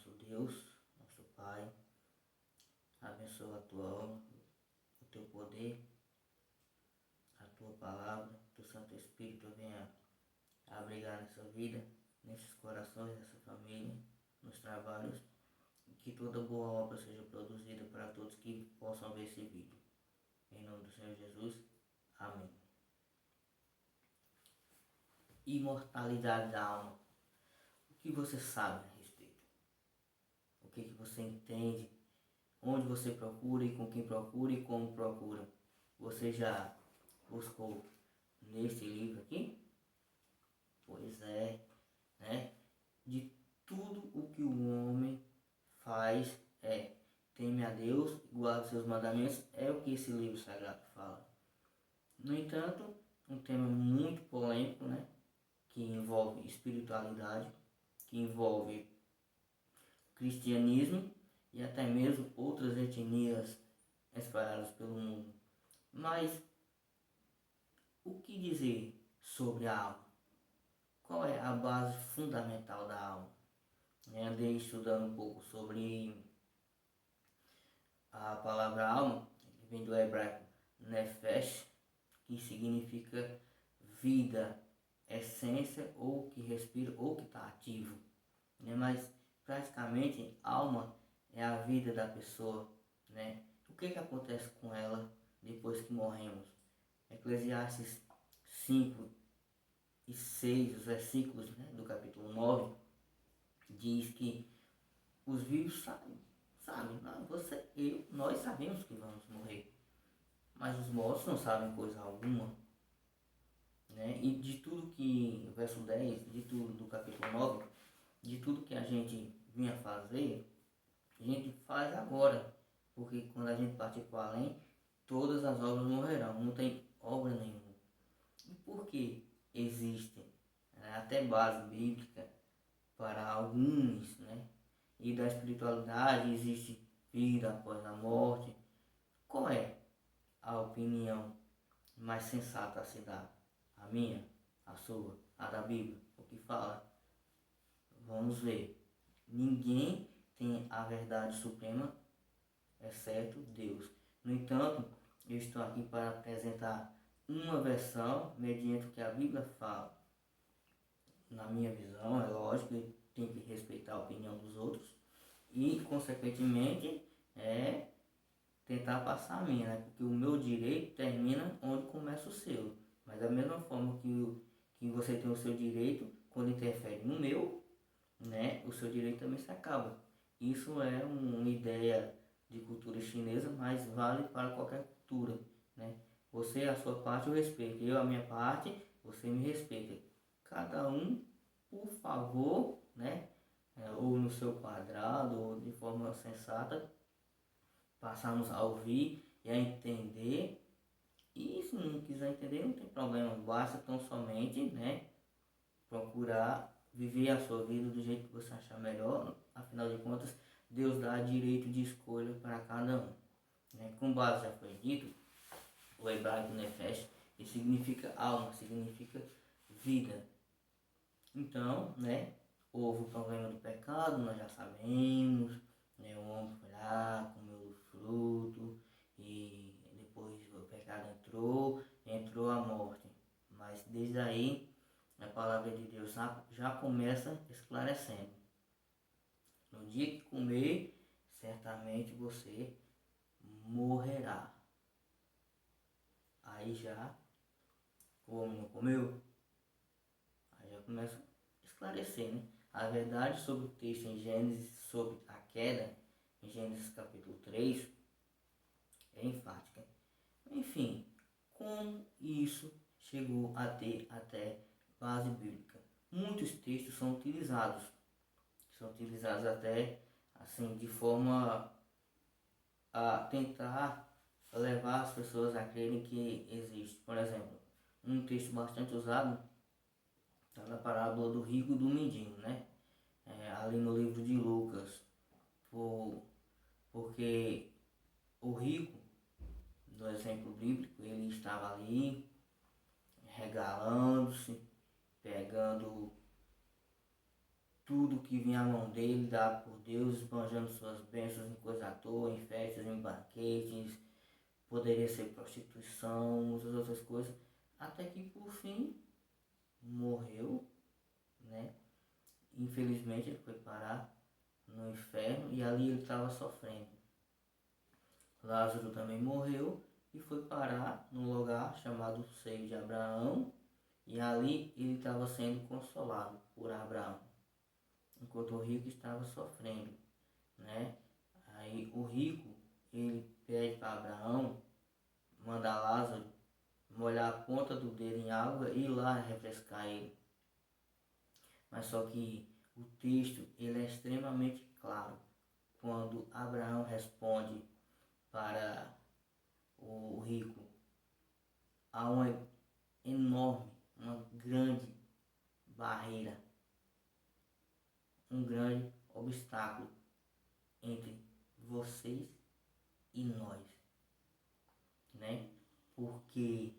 nosso Deus, nosso Pai, abençoa a tua alma, o teu poder, a tua palavra, que o Santo Espírito venha abrigar nessa vida, nesses corações, nessa família, nos trabalhos, e que toda boa obra seja produzida para todos que possam ver esse vídeo. Em nome do Senhor Jesus, amém. Imortalidade da alma. O que você sabe a respeito? O que você entende? Onde você procura e com quem procura e como procura? Você já buscou neste livro aqui? Pois é, né? De tudo o que o homem faz teme a Deus, guarda seus mandamentos, é o que esse livro sagrado fala. No entanto, um tema muito polêmico, né? Que envolve espiritualidade, que envolve cristianismo e até mesmo outras etnias espalhadas pelo mundo. Mas o que dizer sobre a alma? Qual é a base fundamental da alma? Eu andei estudando um pouco sobre a palavra alma, que vem do hebraico nefesh, que significa vida, essência, ou que respira, ou que está ativo. Mas praticamente alma é a vida da pessoa, né? O que acontece com ela depois que morremos? Eclesiastes 5 e 6, os versículos, né, do capítulo 9, diz que os vivos sabem, não, você, eu, nós sabemos que vamos morrer, mas os mortos não sabem coisa alguma, né? E de tudo que, verso 10, de tudo do capítulo 9, de tudo que a gente vinha fazer, a gente faz agora, porque quando a gente partir para além, todas as obras morrerão, não tem obra nenhuma. E por que existe até base bíblica para alguns, né? E da espiritualidade existe vida após a morte. Qual é a opinião mais sensata a se dar? A minha, a sua, a da Bíblia? O que fala? Vamos ver. Ninguém tem a verdade suprema, exceto Deus. No entanto, eu estou aqui para apresentar uma versão mediante o que a Bíblia fala. Na minha visão, é lógico que tem que respeitar a opinião dos outros e, consequentemente, tentar passar a minha, né? Porque o meu direito termina onde começa o seu. Mas da mesma forma que você tem o seu direito, quando interfere no meu, né, o seu direito também se acaba. Isso é uma ideia de cultura chinesa, mas vale para qualquer cultura, né? Você a sua parte eu respeito, eu a minha parte você me respeita. Cada um, por favor, né, ou no seu quadrado ou de forma sensata, passarmos a ouvir e a entender. E se não quiser entender, não tem problema, basta tão somente, né, procurar viver a sua vida do jeito que você achar melhor. Afinal de contas, Deus dá direito de escolha para cada um, né? Com base já foi dito, o hebraico nefesh, que significa alma, significa vida. Então, né, houve o problema do pecado, nós já sabemos, né, o homem foi lá, comeu o fruto e depois o pecado entrou a morte. Mas desde aí a palavra de Deus já começa esclarecendo. No dia que comer, certamente você morrerá. Aí já, o homem não comeu, aí já começa a esclarecer, né? A verdade sobre o texto em Gênesis, sobre a queda, em Gênesis capítulo 3, é enfática. Enfim, como isso chegou a ter até base bíblica? Muitos textos são utilizados até assim de forma a tentar levar as pessoas a crerem que existe. Por exemplo, um texto bastante usado está na parábola do rico e do mendigo, né? Ali no livro de Lucas, porque o rico, do exemplo bíblico, ele estava ali regalando-se, pegando tudo que vinha à mão dele, dado por Deus, esbanjando suas bênçãos em coisa à toa, em festas, em banquetes, poderia ser prostituição, muitas outras coisas, até que por fim morreu, né? Infelizmente ele foi parar no inferno e ali ele estava sofrendo. Lázaro também morreu e foi parar num lugar chamado Seio de Abraão, e ali ele estava sendo consolado por Abraão, enquanto o rico estava sofrendo, né? Aí o rico, ele pede para Abraão mandar Lázaro molhar a ponta do dedo em água e ir lá refrescar ele. Mas só que o texto ele é extremamente claro quando Abraão responde para o rico. Há uma enorme, uma grande barreira, um grande obstáculo entre vocês e nós, né? Porque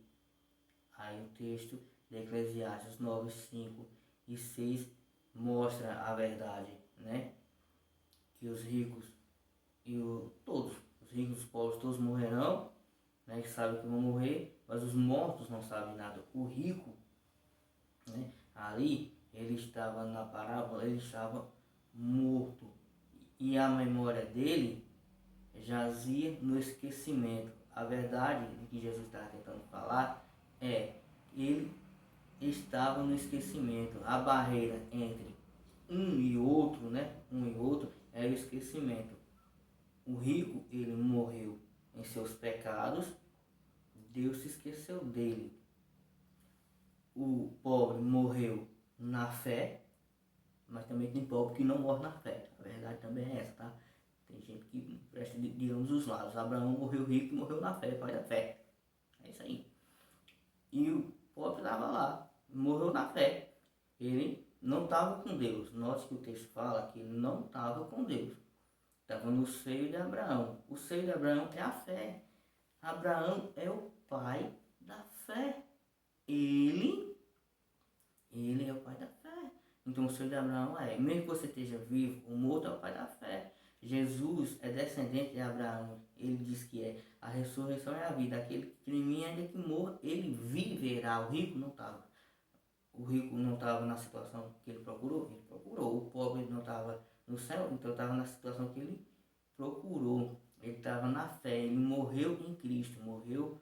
aí o texto de Eclesiastes 9, 5 e 6 mostra a verdade, né? Que os ricos e todos, os ricos e os pobres, todos morrerão, né? Que sabem que vão morrer, mas os mortos não sabem nada. O rico, né? Ali, ele estava na parábola, ele estava morto. E a memória dele jazia no esquecimento. A verdade que Jesus estava tentando falar é ele estava no esquecimento. A barreira entre um e outro, né? Um e outro é o esquecimento. O rico, ele morreu em seus pecados, Deus se esqueceu dele. O pobre morreu na fé, mas também tem pobre que não morre na fé. A verdade também é essa, tá? Tem gente que presta de ambos os lados. Abraão morreu rico e morreu na fé, pai da fé. É isso aí. E o pobre estava lá, morreu na fé. Ele não estava com Deus. Note que o texto fala que ele não estava com Deus. Estava no seio de Abraão. O seio de Abraão é a fé. Abraão é o pai da fé. Ele é o pai da fé. Então o seio de Abraão é, mesmo que você esteja vivo, o morto é o pai da fé. Jesus é descendente de Abraão. Ele diz que é a ressurreição é a vida. Aquele que em mim, ainda que morra, ele viverá. O rico não estava. O rico não estava na situação que ele procurou. Ele procurou. O pobre não estava no céu, então estava na situação que ele procurou. Ele estava na fé. Ele morreu em Cristo. Morreu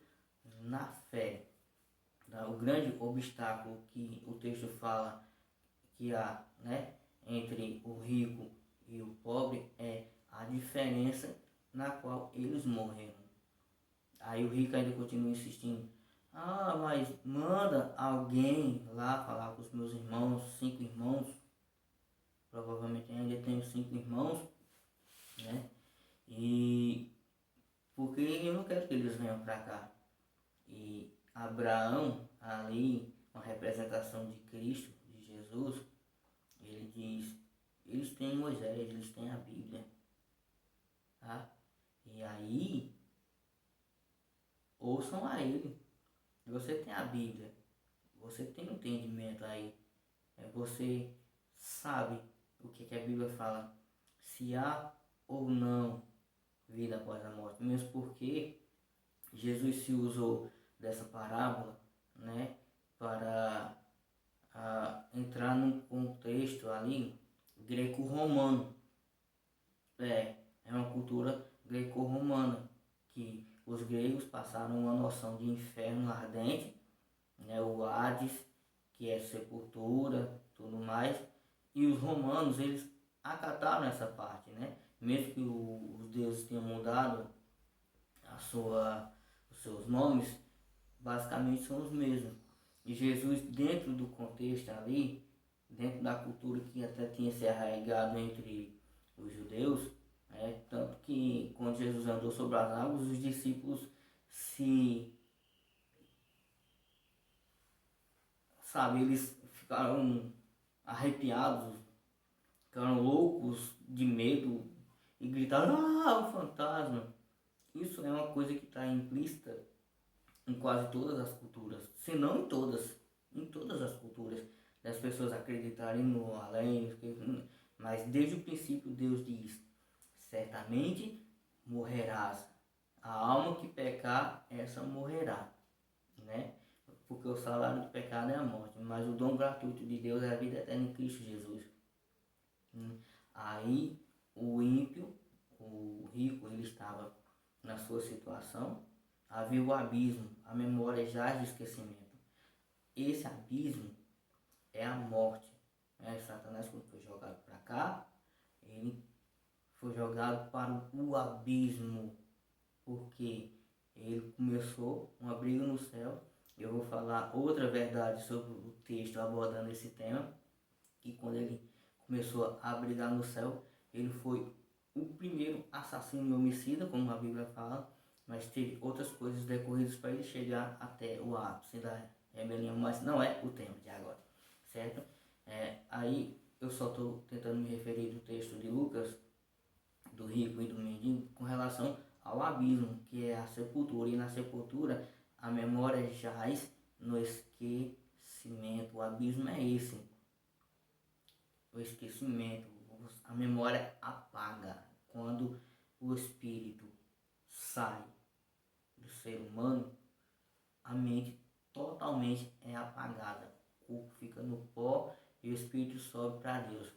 na fé. O grande obstáculo que o texto fala que há, né, entre o rico e o pobre é a diferença na qual eles morreram. Aí o rico ainda continua insistindo. Ah, mas manda alguém lá falar com os meus irmãos, 5 irmãos. Provavelmente ainda tenho 5 irmãos, né? E porque eu não quero que eles venham para cá. E Abraão, ali, uma representação de Cristo, de Jesus, ele diz, eles têm Moisés, eles têm a Bíblia, tá? E aí, ouçam a ele. Você tem a Bíblia, você tem entendimento aí, você sabe o que a Bíblia fala, se há ou não vida após a morte, mesmo porque Jesus se usou dessa parábola, né, para entrar num contexto ali greco-romano. É uma cultura greco-romana que os gregos passaram uma noção de inferno ardente, né, o Hades, que é sepultura, tudo mais, e os romanos eles acataram essa parte, né? Mesmo que os deuses tenham mudado os seus nomes, basicamente são os mesmos. E Jesus, dentro do contexto ali, dentro da cultura que até tinha se arraigado entre os judeus, tanto que quando Jesus andou sobre as águas, os discípulos eles ficaram arrepiados, ficaram loucos de medo e gritaram, um fantasma. Isso é uma coisa que está implícita em quase todas as culturas, se não em todas as culturas. Dessa pessoas acreditarem no além, mas desde o princípio Deus diz: certamente morrerás. A alma que pecar, essa morrerá, né? Porque o salário do pecado é a morte, mas o dom gratuito de Deus é a vida eterna em Cristo Jesus. Aí o ímpio, o rico, ele estava na sua situação, havia o abismo, a memória jaz de esquecimento. Esse abismo é a morte. Satanás, quando foi jogado para cá, ele foi jogado para o abismo, porque ele começou uma briga no céu. Eu vou falar outra verdade sobre o texto abordando esse tema, que quando ele começou a brigar no céu, ele foi o primeiro assassino e homicida, como a Bíblia fala, mas teve outras coisas decorridas para ele chegar até o ápice da rebelião, mas não é o tema de agora, certo? Aí eu só estou tentando me referir do texto de Lucas, do rico e do mendigo, com relação ao abismo, que é a sepultura, e na sepultura a memória jaz no esquecimento. O abismo é esse, o esquecimento, a memória apaga. Quando o espírito sai do ser humano, a mente totalmente é apagada. O corpo fica no pó e o espírito sobe para Deus.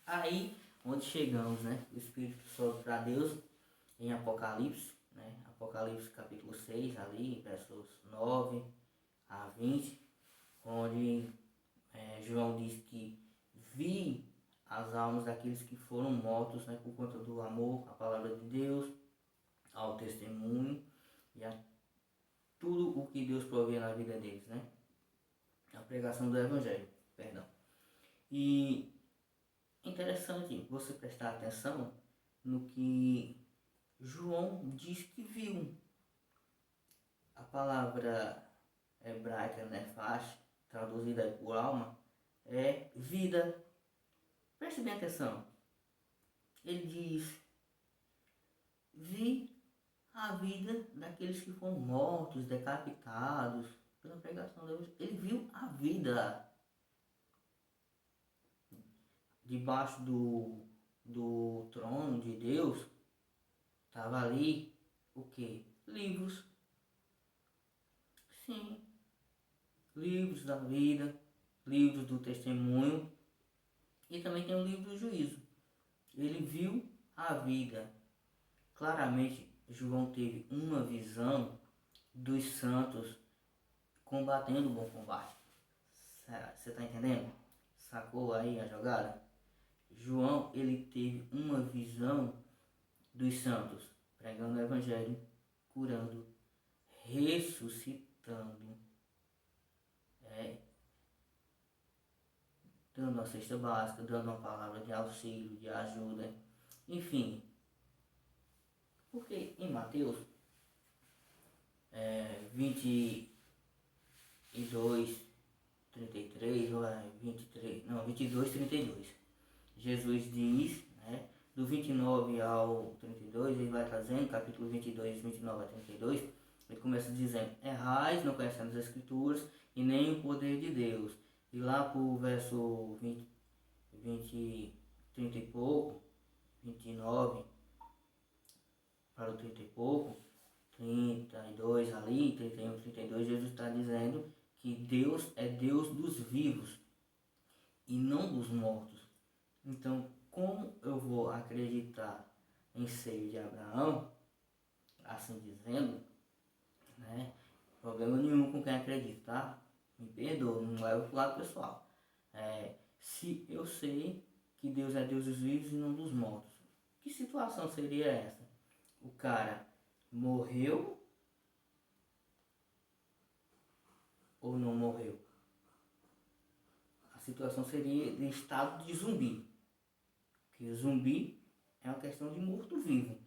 Aí, onde chegamos, né? O espírito sobe para Deus em Apocalipse, né? Apocalipse capítulo 6, ali, versos 9 a 20, onde João diz que vi as almas daqueles que foram mortos, né, por conta do amor à palavra de Deus, ao testemunho e a tudo o que Deus provê na vida deles, né? A pregação do Evangelho, perdão. E interessante você prestar atenção no que João diz que viu. A palavra hebraica, nefash, traduzida por alma, é vida. Preste bem atenção. Ele diz: vi a vida daqueles que foram mortos, decapitados pela pregação de Deus. Ele viu a vida. Debaixo do trono de Deus, estava ali o que? Livros. Sim. Livros da vida, livros do testemunho e também tem o livro do juízo. Ele viu a vida. Claramente, João teve uma visão dos santos combatendo o bom combate. Você está entendendo? Sacou aí a jogada? João, ele teve uma visão dos santos pregando o evangelho, curando, ressuscitando, dando uma cesta básica, dando uma palavra de auxílio, de ajuda, enfim. Porque em Mateus 22, 33, ou 23, não, 22, 32, Jesus diz, né, do 29 ao 32, ele vai trazendo, capítulo 22, 29 a 32, ele começa dizendo: errais, não conhecendo as Escrituras e nem o poder de Deus. E lá pro verso 30 e pouco, 29 para o 30 e pouco, 32 ali, 31, 32, Jesus está dizendo que Deus é Deus dos vivos e não dos mortos. Então, como eu vou acreditar em seio de Abraão, assim dizendo, né? Problema nenhum com quem acredita, tá? Me perdoa, não leva pro lado pessoal. Se eu sei que Deus é Deus dos vivos e não dos mortos, que situação seria essa? O cara morreu ou não morreu? A situação seria de estado de zumbi. Porque zumbi é uma questão de morto-vivo.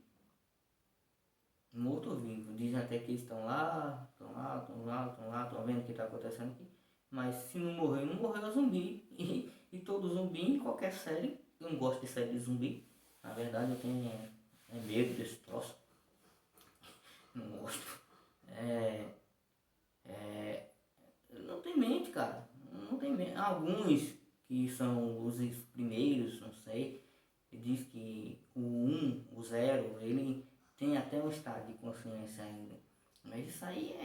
Morto-vivo. Dizem até que eles estão lá, estão vendo o que está acontecendo aqui. Mas se não morreu, não morreu, é zumbi. E todo zumbi, em qualquer série, eu não gosto de série de zumbi. Na verdade, eu tenho medo desse troço. Não gosto. Não tem mente, cara. Não tem alguns que são os primeiros, não sei, diz que o 1, o 0, ele tem até um estado de consciência ainda. Mas isso aí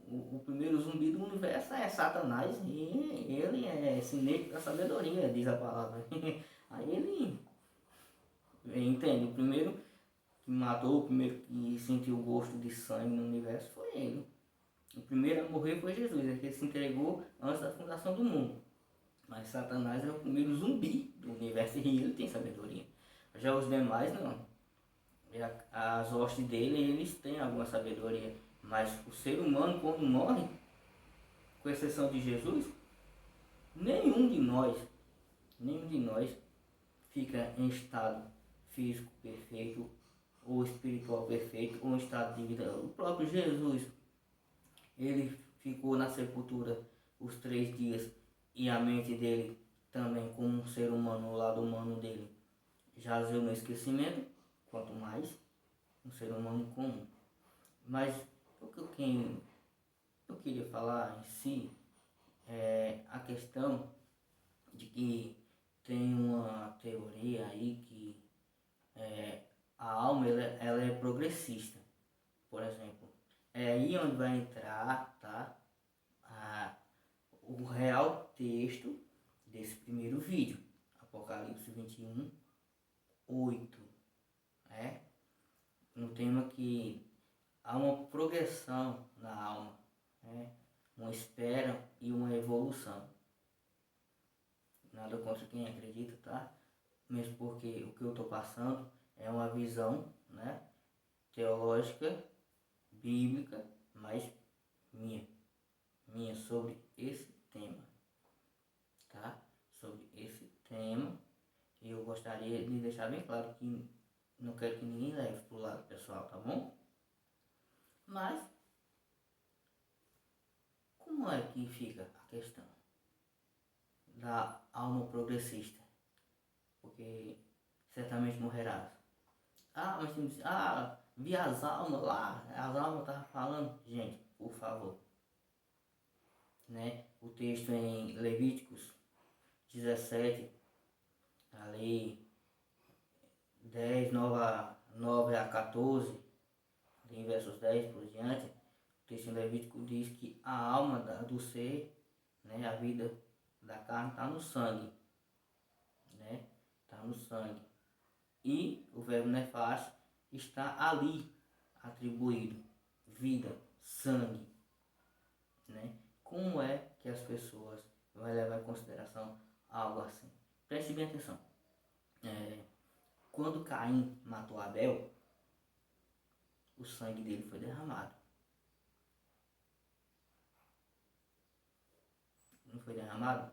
o primeiro zumbi do universo é Satanás e ele é cinético da sabedoria, diz a palavra. Aí ele entende, o primeiro que matou, o primeiro que sentiu o gosto de sangue no universo foi ele. O primeiro a morrer foi Jesus, ele se entregou antes da fundação do mundo. Mas Satanás é o primeiro zumbi do universo e ele tem sabedoria. Já os demais não. As hostes dele, eles têm alguma sabedoria. Mas o ser humano, quando morre, com exceção de Jesus, nenhum de nós fica em estado físico perfeito, ou espiritual perfeito, ou em estado de vida. O próprio Jesus, ele ficou na sepultura os 3 dias e a mente dele também, como um ser humano, o lado humano dele, jazeu no esquecimento, quanto mais um ser humano comum. Mas o que eu queria falar em si é a questão de que tem uma teoria aí que a alma ela é progressista. Por exemplo, é aí onde vai entrar, tá, o real texto desse primeiro vídeo, Apocalipse 21, 8, né? No tema que há uma progressão na alma, né? Uma espera e uma evolução. Nada contra quem acredita, tá? Mesmo porque o que eu estou passando é uma visão, né, teológica, bíblica, mas minha sobre esse tema, tá? Sobre esse tema, e eu gostaria de deixar bem claro que não quero que ninguém leve pro lado pessoal, tá bom? Mas como é que fica a questão da alma progressista? Porque certamente morrerás. Ah, mas tem que vi as almas lá, as almas estavam falando. Gente, por favor, né? O texto em Levíticos 17, ali 10, 9 a 14, em versos 10 por diante, o texto em Levítico diz que a alma do ser, né, a vida da carne está no sangue, né? Está no sangue. E o verbo nefas está ali atribuído, vida, sangue, né? Como é que as pessoas vão levar em consideração algo assim? Preste bem atenção. Quando Caim matou Abel, o sangue dele foi derramado. Não foi derramado?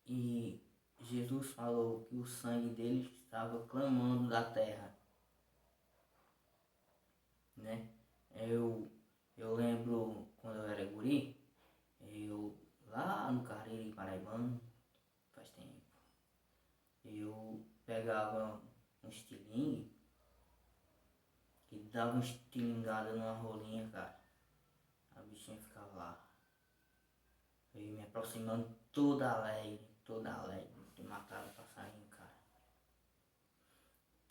E Jesus falou que o sangue dele estava clamando da terra, né? Eu lembro quando eu era guri, eu lá no Cariri Paraibano, faz tempo, eu pegava um estilingue e dava uma estilingada numa rolinha, cara. A bichinha ficava lá. Eu ia me aproximando toda alegre, de matar o passarinho, cara.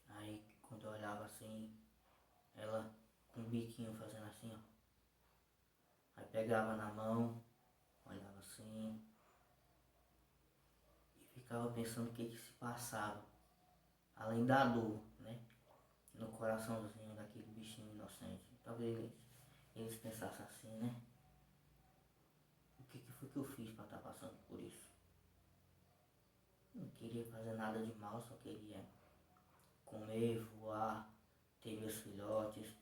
Aí quando eu olhava assim, ela com o biquinho fazendo assim, ó. Aí pegava na mão, olhava assim e ficava pensando o que se passava. Além da dor, né? No coraçãozinho daquele bichinho inocente. Talvez eles pensassem assim, né? O que foi que eu fiz para estar passando por isso? Não queria fazer nada de mal, só queria comer, voar, ter meus filhotes.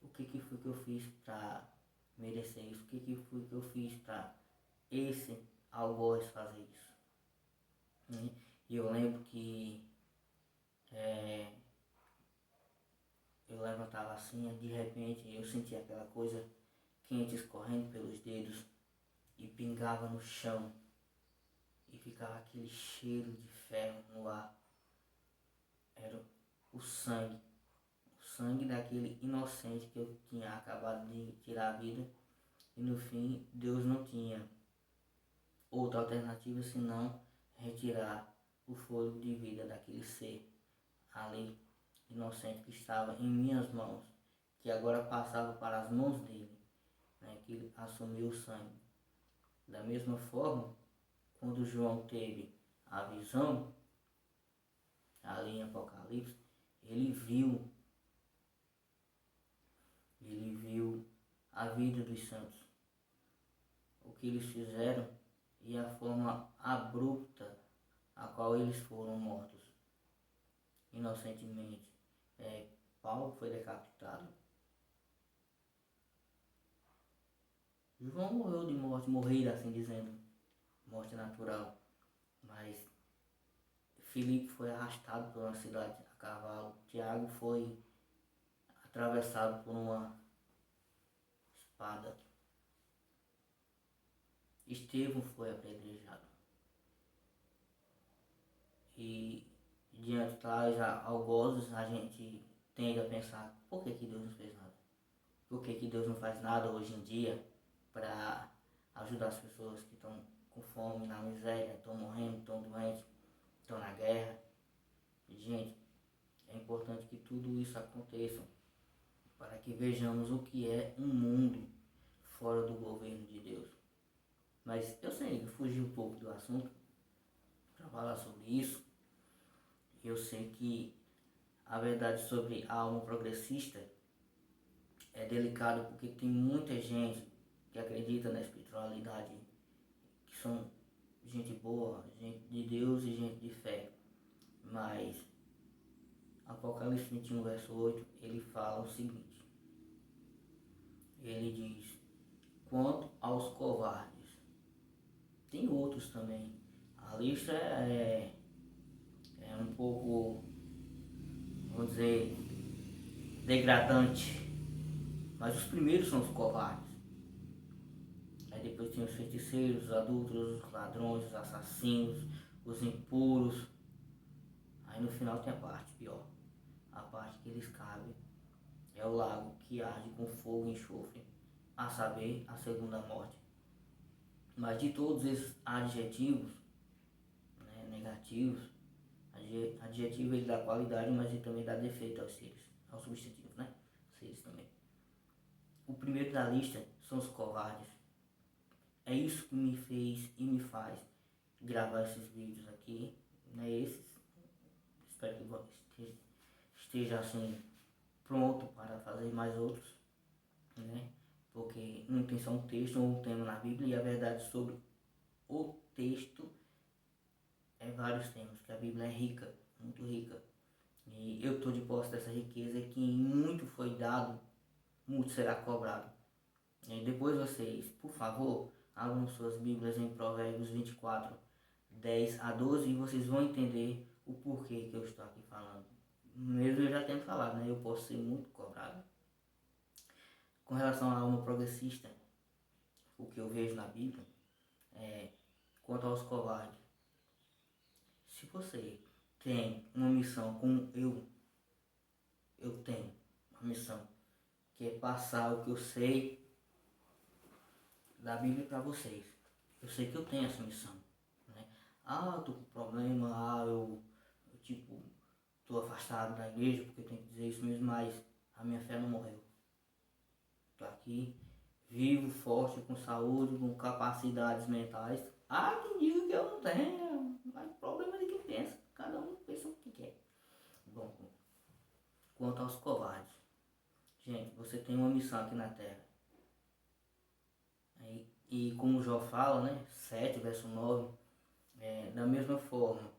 O que foi que eu fiz para merecer isso? O que foi que eu fiz para esse algoz fazer isso? Né? E eu lembro que eu levantava assim, de repente eu sentia aquela coisa quente escorrendo pelos dedos e pingava no chão e ficava aquele cheiro de ferro no ar. Era o sangue daquele inocente que eu tinha acabado de tirar a vida, e no fim Deus não tinha outra alternativa senão retirar o fôlego de vida daquele ser ali inocente que estava em minhas mãos, que agora passava para as mãos dele, né, que ele assumiu o sangue. Da mesma forma, quando João teve a visão, ali em Apocalipse, ele viu a vida dos santos, o que eles fizeram e a forma abrupta a qual eles foram mortos inocentemente. Paulo foi decapitado. João morreu de morte morrida, assim dizendo, morte natural. Mas Filipe foi arrastado por uma cidade a cavalo. Tiago foi atravessado por uma espada. Estevão foi apedrejado. E diante traz algozes, a gente tende a pensar, por que Deus não fez nada? Por que Deus não faz nada hoje em dia para ajudar as pessoas que estão com fome, na miséria, estão morrendo, estão doentes, estão na guerra? Gente, é importante que tudo isso aconteça para que vejamos o que é um mundo fora do governo de Deus. Mas eu sei que fugi um pouco do assunto para falar sobre isso. Eu sei que a verdade sobre a alma progressista é delicado porque tem muita gente que acredita na espiritualidade, que são gente boa, gente de Deus e gente de fé. Mas Apocalipse 21, verso 8, ele fala o seguinte. Ele diz, quanto aos covardes, tem outros também. A lista é um pouco, vamos dizer, degradante. Mas os primeiros são os covardes. Aí depois tem os feiticeiros, os adúlteros, os ladrões, os assassinos, os impuros. Aí no final tem a parte pior. A parte que eles cabem é o lago que arde com fogo e enxofre, a saber, a segunda morte. Mas de todos esses adjetivos, né, negativos, adjetivo ele dá qualidade, mas ele também dá defeito aos seres, aos substantivos, né? Seres também. O primeiro da lista são os covardes. É isso que me fez e me faz gravar esses vídeos aqui, né? Espero que esteja assim pronto para fazer mais outros, né? Porque não tem só um texto ou um tema na Bíblia, e a verdade sobre o texto é vários temas, que a Bíblia é rica, muito rica. E eu estou de posse dessa riqueza, que em muito foi dado, muito será cobrado. E depois vocês, por favor, abram suas Bíblias em Provérbios 24, 10 a 12, e vocês vão entender o porquê que eu estou aqui falando. Mesmo eu já tendo falado, né? Eu posso ser muito cobrado. Com relação à alma progressista, o que eu vejo na Bíblia é quanto aos covardes. Se você tem uma missão como eu tenho uma missão, que é passar o que eu sei da Bíblia para vocês. Eu sei que eu tenho essa missão, né? Eu tô com problema, eu tipo, tô afastado da igreja porque eu tenho que dizer isso mesmo, mas a minha fé não morreu. Tô aqui, vivo, forte, com saúde, com capacidades mentais. Quem diga que eu não tenho, mas o problema é de quem pensa. Cada um pensa o que quer. Bom, quanto aos covardes. Gente, você tem uma missão aqui na Terra. E como Jó fala, né, 7, verso 9, da mesma forma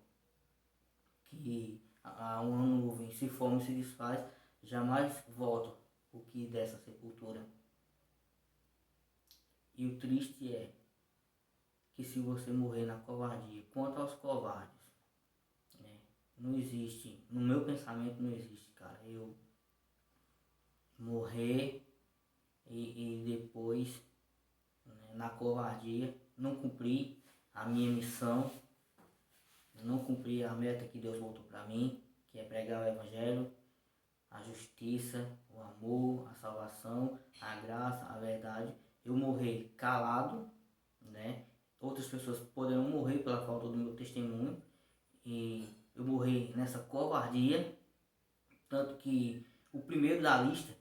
que uma nuvem se forma e se desfaz, jamais volta o que dessa sepultura. E o triste é que se você morrer na covardia, quanto aos covardes, né, não existe, no meu pensamento não existe, cara, eu morrer e depois, né, na covardia, não cumprir a minha missão, não cumprir a meta que Deus botou para mim, que é pregar o Evangelho, a justiça, o amor, a salvação, a graça, a verdade. Eu morrer calado, né? outras pessoas poderão morrer pela falta do meu testemunho, e eu morri nessa covardia, tanto que o primeiro da lista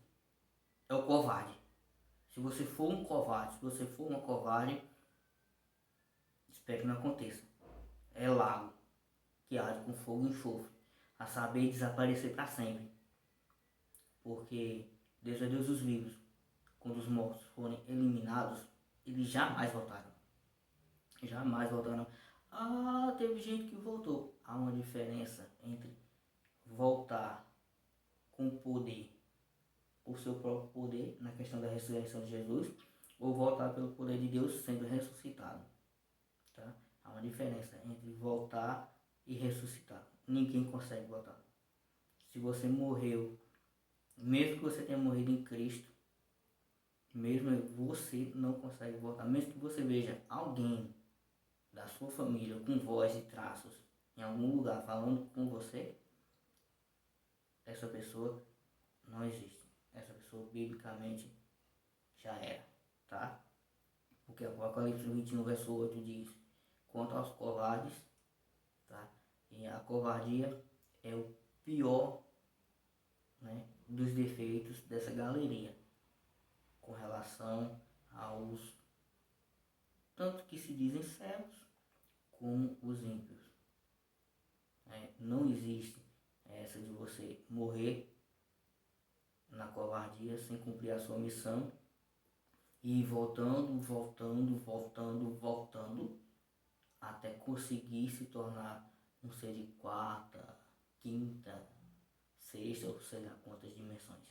é o covarde. Se você for um covarde, se você for uma covarde, espero que não aconteça. É lago que arde com fogo e enxofre, a saber, desaparecer para sempre. Porque Deus é Deus dos vivos. Quando os mortos forem eliminados, eles jamais voltaram. Jamais voltaram. Ah, teve gente que voltou. Há uma diferença entre voltar com poder, o seu próprio poder, na questão da ressurreição de Jesus, ou voltar pelo poder de Deus sendo ressuscitado. Tá? Há uma diferença entre voltar e ressuscitar. Ninguém consegue voltar. Se você morreu, mesmo que você tenha morrido em Cristo, mesmo você não consegue voltar. Mesmo que você veja alguém da sua família com voz e traços em algum lugar falando com você, essa pessoa não existe. Essa pessoa biblicamente já era, tá? Porque Apocalipse 21, verso 8 diz: quanto aos covardes, tá? E a covardia é o pior, né, dos defeitos dessa galeria com relação aos tanto que se dizem cegos como os ímpios. Não existe essa de você morrer na covardia sem cumprir a sua missão e ir voltando até conseguir se tornar um ser de quarta, quinta, sexta ou sei lá quantas dimensões.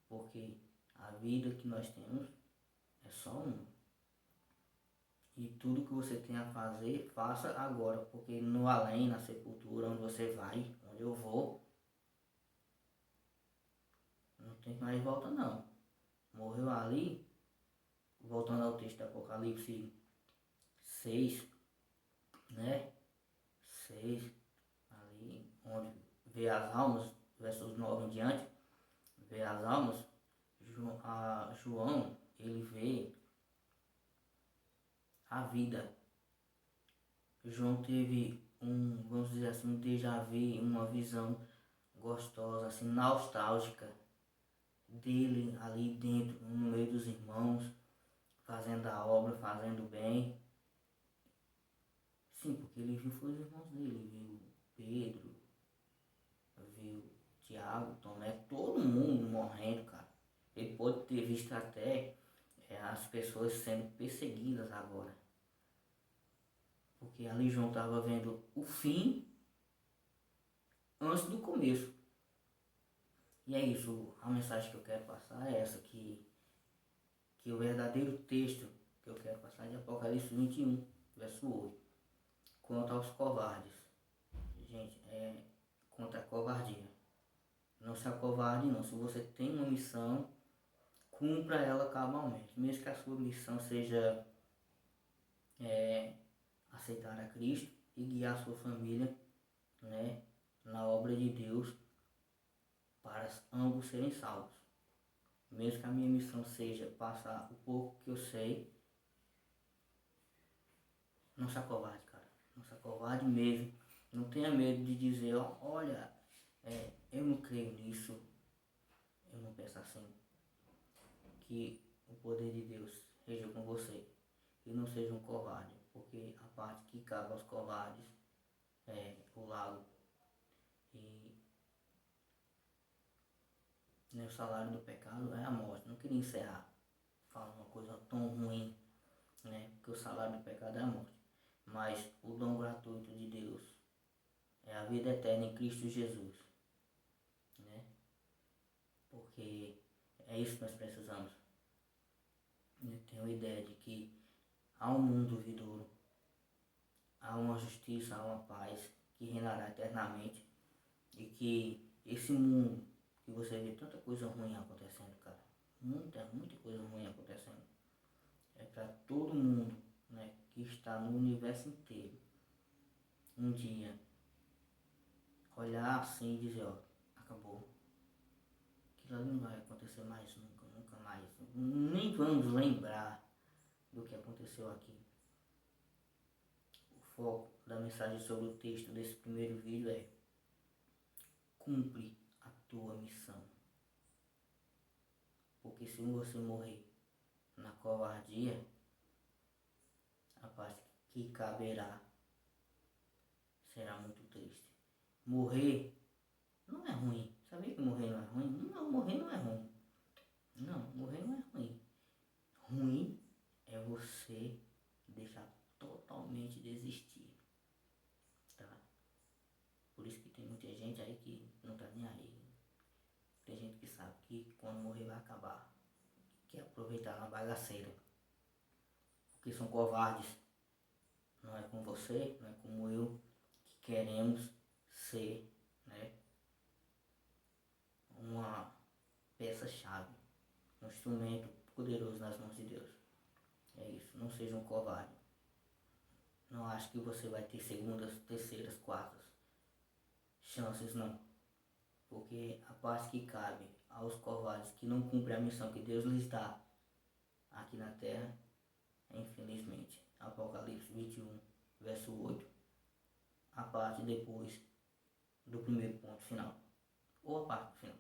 Porque a vida que nós temos é só uma. E tudo que você tem a fazer, faça agora, porque no além, na sepultura, onde você vai, onde eu vou, não tem mais volta não. Morreu ali, voltando ao texto do Apocalipse 6, né? 6, ali onde vê as almas, versos 9 em diante, vê as almas, João, ele vê a vida. João teve vamos dizer assim, um déjà vu, uma visão gostosa, assim, nostálgica dele ali dentro, no meio dos irmãos, fazendo a obra, fazendo bem. Sim, porque ele viu foi os irmãos dele, viu Pedro, viu Tiago, Tomé, todo mundo morrendo, cara. Ele pode ter visto até as pessoas sendo perseguidas agora. Porque ali João estava vendo o fim antes do começo. E é isso, a mensagem que eu quero passar é essa, que o verdadeiro texto que eu quero passar é de Apocalipse 21, verso 8. Quanto aos covardes. Gente, é contra a covardia. Não se acovarde não. Se você tem uma missão, cumpra ela cabalmente. Mesmo que a sua missão seja aceitar a Cristo e guiar a sua família, né, na obra de Deus para ambos serem salvos. Mesmo que a minha missão seja passar o pouco que eu sei, não se acovarde, cara. Não se acovarde mesmo. Não tenha medo de dizer, olha, eu não creio nisso, eu não penso assim. Que o poder de Deus esteja com você e não seja um covarde, porque a parte que cabe aos covardes é o lago. E o salário do pecado é a morte. Não queria encerrar falando uma coisa tão ruim, né? Porque o salário do pecado é a morte. Mas o dom gratuito de Deus é a vida eterna em Cristo Jesus, né? Porque é isso que nós precisamos. Eu tenho a ideia de que há um mundo vindouro, há uma justiça, há uma paz que reinará eternamente, e que esse mundo que você vê tanta coisa ruim acontecendo, cara, muita coisa ruim acontecendo, é para todo mundo, né, que está no universo inteiro, um dia olhar assim e dizer, ó, acabou, aquilo ali não vai acontecer mais nunca mais, nem vamos lembrar do que aconteceu aqui. O foco da mensagem sobre o texto desse primeiro vídeo é: cumpre a tua missão. Porque se você morrer na covardia, a paz que caberá será muito triste. Morrer não é ruim. Sabia que morrer não é ruim? Não, morrer não é ruim. Não, morrer não é ruim. Ruim é você deixar totalmente desistir, tá? Por isso que tem muita gente aí que não tá nem aí. Tem gente que sabe que quando morrer vai acabar, quer aproveitar na bagaceira, porque são covardes. Não é com você, não é como eu, que queremos ser, né, uma peça-chave, um instrumento poderoso nas mãos de Deus. É isso, não seja um covarde. Não acho que você vai ter segundas, terceiras, quartas chances, não. Porque a paz que cabe aos covardes que não cumprem a missão que Deus lhes dá aqui na terra, infelizmente, Apocalipse 21, verso 8, a parte depois do primeiro ponto final, ou a parte final.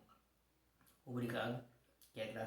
Obrigado, que a graça